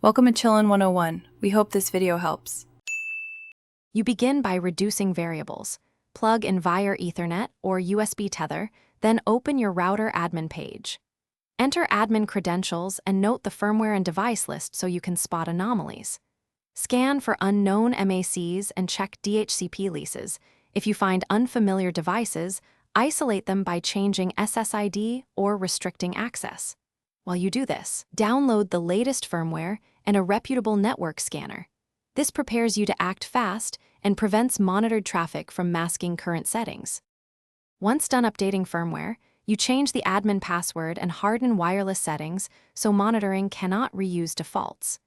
Welcome to Chillin' 101. We hope this video helps. You begin by reducing variables. Plug in via Ethernet or USB tether, then open your router admin page. Enter admin credentials and note the firmware and device list so you can spot anomalies. Scan for unknown MACs and check DHCP leases. If you find unfamiliar devices, isolate them by changing SSID or restricting access. While you do this, download the latest firmware and a reputable network scanner. This prepares you to act fast and prevents monitored traffic from masking current settings. Once done updating firmware, you change the admin password and harden wireless settings so monitoring cannot reuse defaults.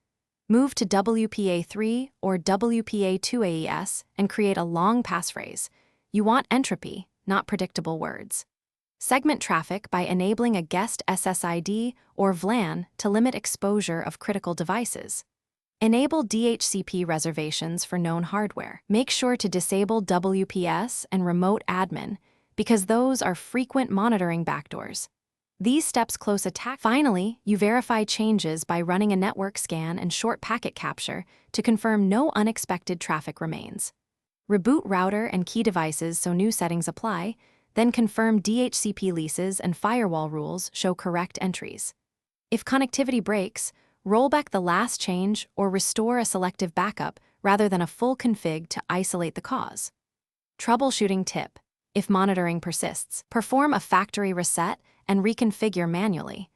Move to WPA3 or WPA2 AES and create a long passphrase. You want entropy, not predictable words. Segment traffic by enabling a guest SSID or VLAN to limit exposure of critical devices. Enable DHCP reservations for known hardware. Make sure to disable WPS and remote admin because those are frequent monitoring backdoors. These steps close attack. Finally, you verify changes by running a network scan and short packet capture to confirm no unexpected traffic remains. Reboot router and key devices so new settings apply, then confirm DHCP leases and firewall rules show correct entries. If connectivity breaks, roll back the last change or restore a selective backup rather than a full config to isolate the cause. Troubleshooting tip: if monitoring persists, perform a factory reset and reconfigure manually.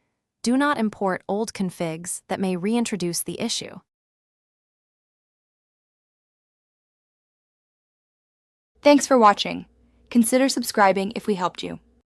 Do not import old configs that may reintroduce the issue. Thanks for watching. Consider subscribing if we helped you.